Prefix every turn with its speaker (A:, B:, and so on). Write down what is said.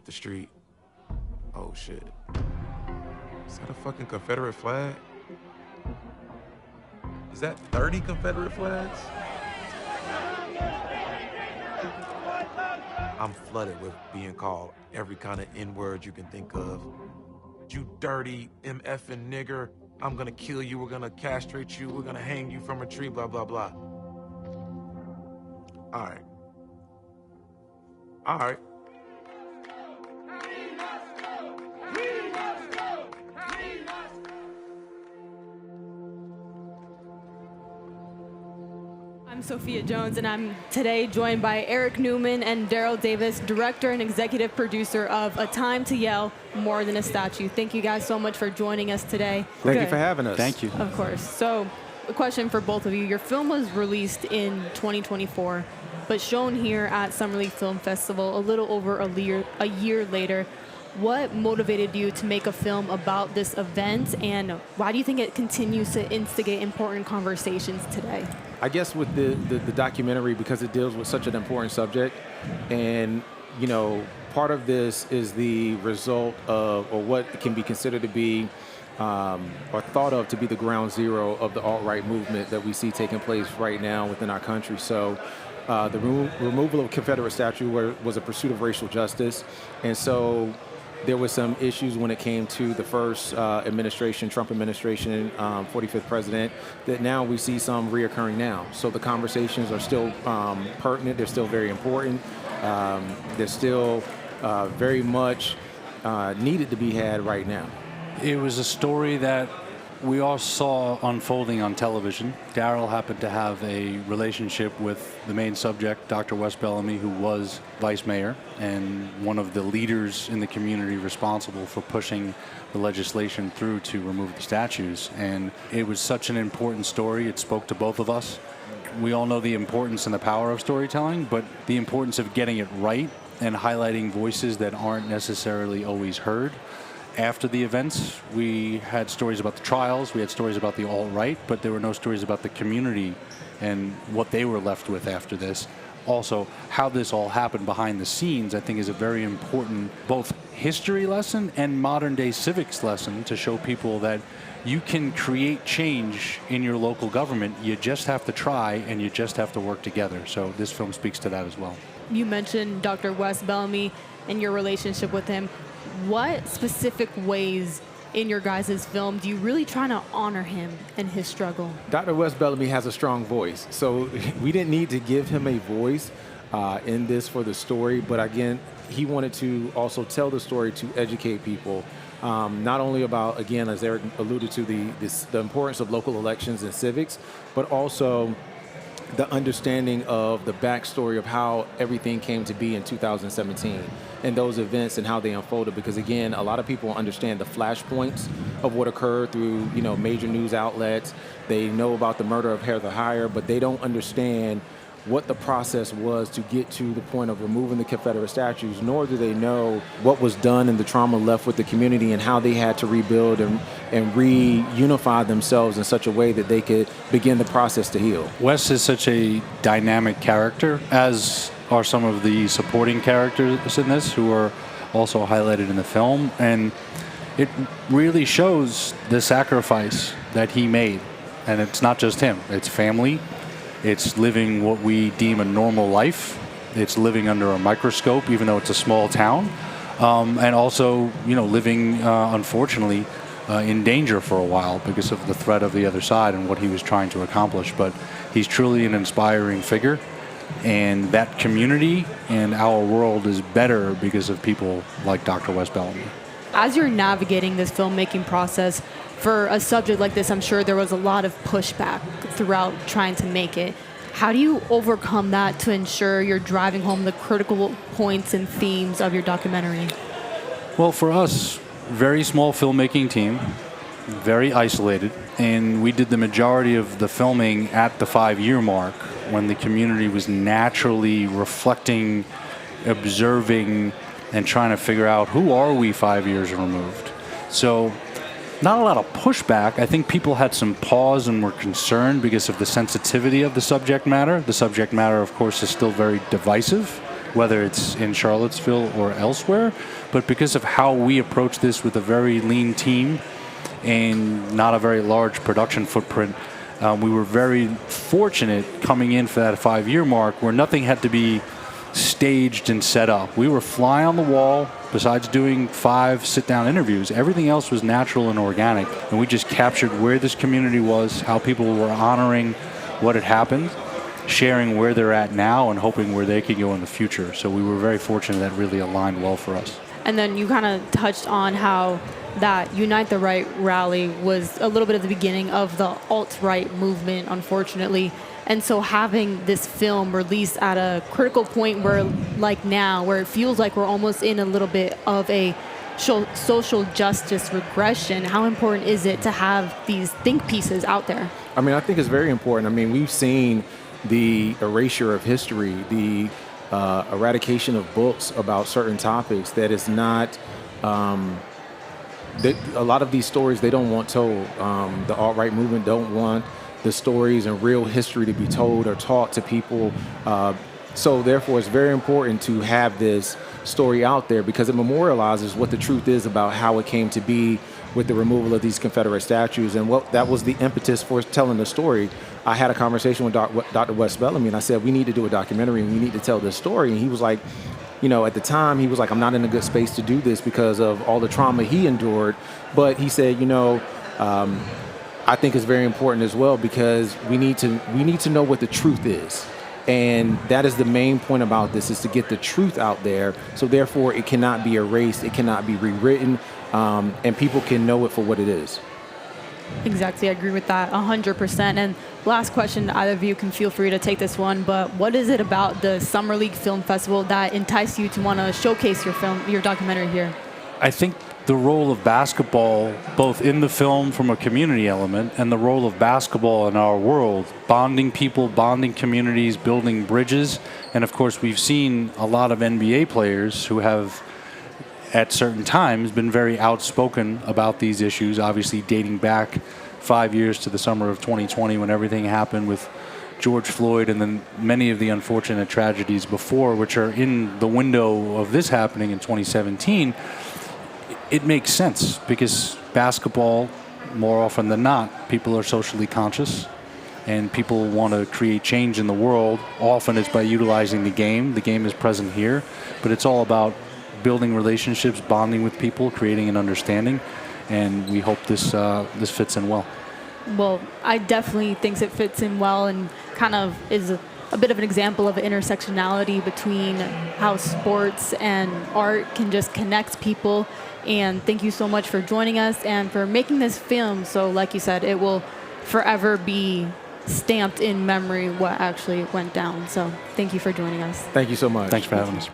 A: up the street. Oh shit. Is that a fucking Confederate flag? Is that 30 Confederate flags? I'm flooded with being called every kind of N-word you can think of. You dirty MFing nigger. I'm gonna kill you, we're gonna castrate you, we're gonna hang you from a tree, blah, blah, blah. All right. All right.
B: I'm Sophia Jones, and I'm today joined by Eric Newman and Daryl Davis, director and executive producer of A Time to Yell, More Than a Statue. Thank you guys so much for joining us today.
C: Thank you for having us.
D: Thank you.
B: Of course. So, a question for both of you. Your film was released in 2024, but shown here at Summer League Film Festival a little over a year later. What motivated you to make a film about this event, and why do you think it continues to instigate important conversations today?
C: I guess with the documentary, because it deals with such an important subject, and you know, part of this is the result of, or what can be considered to be, or thought of to be the ground zero of the alt-right movement that we see taking place right now within our country. So the removal of Confederate statue was a pursuit of racial justice, and so there were some issues when it came to the first administration, Trump administration, 45th president, that now we see some reoccurring now. So the conversations are still pertinent. They're still very important. They're still very much needed to be had right now.
D: It was a story that we all saw unfolding on television. Daryl happened to have a relationship with the main subject, Dr. Wes Bellamy, who was vice mayor and one of the leaders in the community responsible for pushing the legislation through to remove the statues. And it was such an important story. It spoke to both of us. We all know the importance and the power of storytelling, but the importance of getting it right and highlighting voices that aren't necessarily always heard. After the events, we had stories about the trials, we had stories about the alt-right, but there were no stories about the community and what they were left with after this. Also, how this all happened behind the scenes, I think, is a very important both history lesson and modern day civics lesson to show people that you can create change in your local government. You just have to try, and you just have to work together. So this film speaks to that as well.
B: You mentioned Dr. Wes Bellamy and your relationship with him. What specific ways in your guys' film do you really try to honor him and his struggle?
C: Dr. Wes Bellamy has a strong voice, so we didn't need to give him a voice in this for the story, but again, he wanted to also tell the story to educate people, not only about, again, as Eric alluded to, the importance of local elections and civics, but also the understanding of the backstory of how everything came to be in 2017 and those events and how they unfolded. Because again, a lot of people understand the flashpoints of what occurred through, you know, major news outlets. They know about the murder of Heather Heyer, but they don't understand what the process was to get to the point of removing the Confederate statues, nor do they know what was done and the trauma left with the community and how they had to rebuild and reunify themselves in such a way that they could begin the process to heal.
D: Wes is such a dynamic character, as are some of the supporting characters in this, who are also highlighted in the film. And it really shows the sacrifice that he made. And it's not just him, it's family. It's living what we deem a normal life. It's living under a microscope, even though it's a small town. And also, you know, living, unfortunately, in danger for a while because of the threat of the other side and what he was trying to accomplish. But he's truly an inspiring figure. And that community and our world is better because of people like Dr. Wes Bellamy.
B: As you're navigating this filmmaking process, for a subject like this, I'm sure there was a lot of pushback throughout trying to make it. How do you overcome that to ensure you're driving home the critical points and themes of your documentary?
D: Well, for us, very small filmmaking team, very isolated, and we did the majority of the filming at the 5-year mark when the community was naturally reflecting, observing, and trying to figure out who are we 5 years removed. So not a lot of pushback. I think people had some pause and were concerned because of the sensitivity of the subject matter. The subject matter, of course, is still very divisive, whether it's in Charlottesville or elsewhere, but because of how we approach this with a very lean team and not a very large production footprint, we were very fortunate coming in for that 5-year mark where nothing had to be staged and set up. We were fly on the wall. Besides doing 5 sit-down interviews, everything else was natural and organic, and we just captured where this community was, how people were honoring what had happened, sharing where they're at now, and hoping where they could go in the future. So we were very fortunate that really aligned well for us.
B: And then you kind of touched on how that Unite the Right rally was a little bit of the beginning of the alt-right movement, unfortunately. And so having this film released at a critical point where, like now, where it feels like we're almost in a little bit of a social justice regression, how important is it to have these think pieces out there?
C: I mean, I think it's very important. I mean, we've seen the erasure of history, the eradication of books about certain topics that is not... a lot of these stories they don't want told. The alt-right movement don't want the stories and real history to be told or taught to people. So therefore, it's very important to have this story out there because it memorializes what the truth is about how it came to be with the removal of these Confederate statues. And what that was the impetus for telling the story. I had a conversation with Dr. Wes Bellamy, and I said, we need to do a documentary and we need to tell this story. And he was like, you know, at the time, he was like, I'm not in a good space to do this because of all the trauma he endured. But he said, you know, I think it's very important as well because we need to know what the truth is. And that is the main point about this, is to get the truth out there. So therefore, it cannot be erased. It cannot be rewritten. And people can know it for what it is.
B: Exactly. I agree with that 100%. And last question, either of you can feel free to take this one, but what is it about the Summer League Film Festival that enticed you to want to showcase your documentary here?
D: I think the role of basketball, both in the film from a community element and the role of basketball in our world, bonding people, bonding communities, building bridges. And of course, we've seen a lot of NBA players who have at certain times been very outspoken about these issues, obviously dating back 5 years to the summer of 2020 when everything happened with George Floyd and then many of the unfortunate tragedies before, which are in the window of this happening in 2017. It makes sense because basketball, more often than not, people are socially conscious and people want to create change in the world. Often it's by utilizing the game. The game is present here, but it's all about building relationships, bonding with people, creating an understanding, and we hope this fits in well.
B: Well, I definitely think it fits in well and kind of is a bit of an example of intersectionality between how sports and art can just connect people. And thank you so much for joining us and for making this film. So like you said, it will forever be stamped in memory what actually went down. So thank you for joining us.
C: Thank you so much.
D: Thanks for having us.